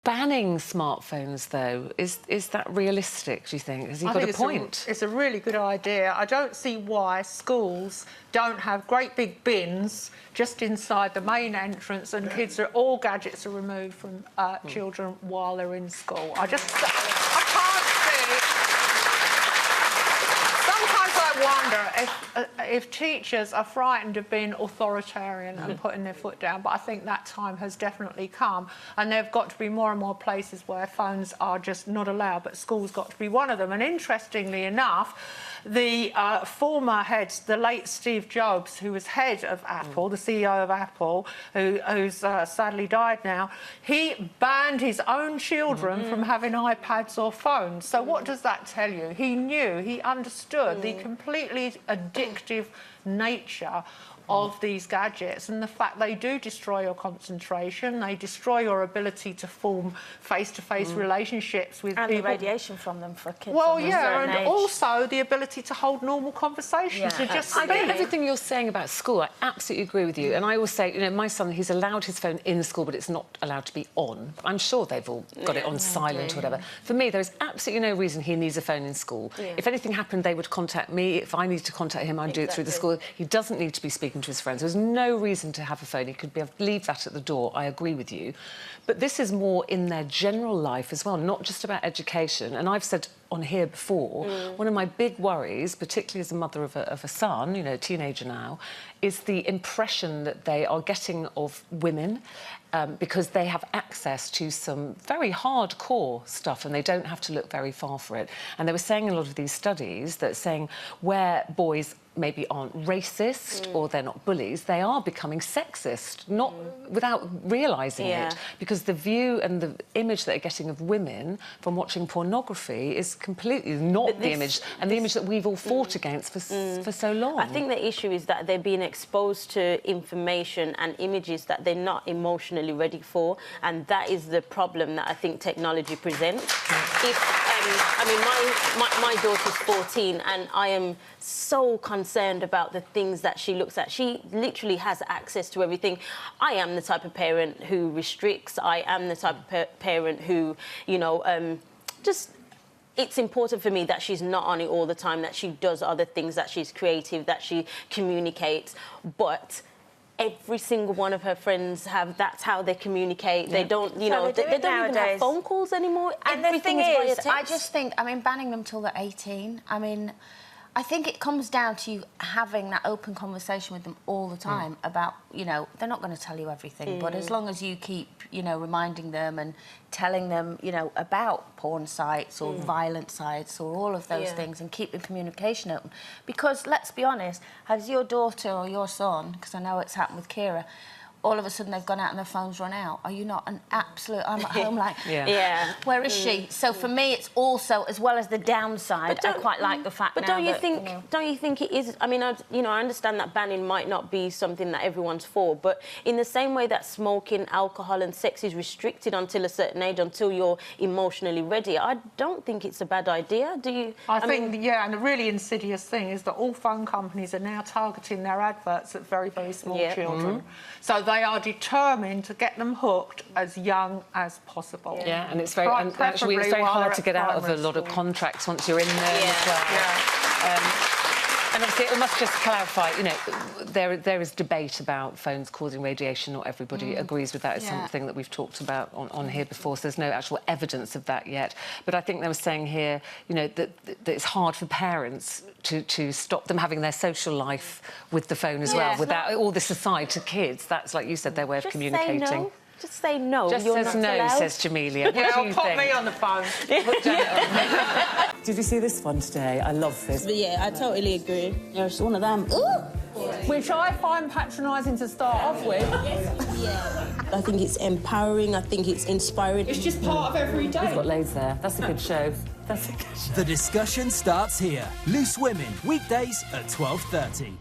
banning smartphones, though, is that realistic, do you think? Has he got a point? It's a really good idea. I don't see why schools don't have great big bins just inside the main entrance and all gadgets are removed from children while they're in school. I can't see... I wonder if teachers are frightened of being authoritarian and putting their foot down, but I think that time has definitely come, and there have got to be more and more places where phones are just not allowed, but school's got to be one of them. And interestingly enough, the former head, the late Steve Jobs, who was head of Apple, the CEO of Apple, who's sadly died now, he banned his own children from having iPads or phones. So what does that tell you? He knew, he understood the completely addictive nature of these gadgets and the fact they do destroy your concentration, they destroy your ability to form face-to-face relationships with and people. And the radiation from them for kids. Well, yeah, and also the ability to hold normal conversations, to just speak. I get everything you're saying about school. I absolutely agree with you. And I always say, you know, my son, he's allowed his phone in school, but it's not allowed to be on. I'm sure they've all got it on silent or whatever. For me, there is absolutely no reason he needs a phone in school. If anything happened, they would contact me. If I needed to contact him, I'd do it through the school. He doesn't need to be speaking to his friends. There's no reason to have a phone. He could leave that at the door. I agree with you. But this is more in their general life as well, not just about education. And I've said on here before, one of my big worries, particularly as a mother of a son, you know, a teenager now, is the impression that they are getting of women because they have access to some very hardcore stuff and they don't have to look very far for it. And they were saying in a lot of these studies that saying where boys maybe aren't racist or they're not bullies, they are becoming sexist, not without realising it, because the view and the image that they're getting of women from watching pornography is completely not the image, and the image that we've all fought against for so long. I think the issue is that they're being exposed to information and images that they're not emotionally ready for, and that is the problem that I think technology presents. I mean, my daughter's 14 and I am so concerned about the things that she looks at. She literally has access to everything. I am the type of parent who restricts. I am the type of parent who, you know, it's important for me that she's not on it all the time, that she does other things, that she's creative, that she communicates, but every single one of her friends that's how they communicate. They don't, you know, they don't even have phone calls anymore. And the thing is, I just think, I mean, banning them till they're 18, I mean, I think it comes down to you having that open conversation with them all the time about, you know, they're not going to tell you everything, but as long as you keep, you know, reminding them and telling them, you know, about porn sites or violent sites or all of those things and keep the communication open. Because, let's be honest, has your daughter or your son, because I know it's happened with Kira, all of a sudden they've gone out and their phone's run out. Are you not an absolute... I'm at home like, where is she? So for me, it's also, as well as the downside, I quite like the fact But now don't you that, think? You know, Don't you think it is? I mean, I understand that banning might not be something that everyone's for, but in the same way that smoking, alcohol, and sex is restricted until a certain age, until you're emotionally ready, I don't think it's a bad idea. Do you? I think, yeah, and the really insidious thing is that all phone companies are now targeting their adverts at very, very small children. So they are determined to get them hooked as young as possible. Yeah, and it's very, actually, it's very hard to get out of a lot of contracts once you're in there as well. And obviously, it must just clarify, you know, there is debate about phones causing radiation. Not everybody agrees with that. It's something that we've talked about on here before, so there's no actual evidence of that yet. But I think they were saying here, you know, that it's hard for parents to stop them having their social life with the phone as well, without all this aside to kids. That's, like you said, their way of communicating. Say no. Just say no. Just You're says not no, allowed. says Jamelia. Yeah, put me on the phone. Did you see this one today? I love this. But yeah, I totally agree. You're just one of them. Ooh! Which I find patronising to start off with. I think it's empowering. I think it's inspiring. It's just part of every day. We've got loads there. That's a good show. That's a good show. The discussion starts here. Loose Women, weekdays at 12:30.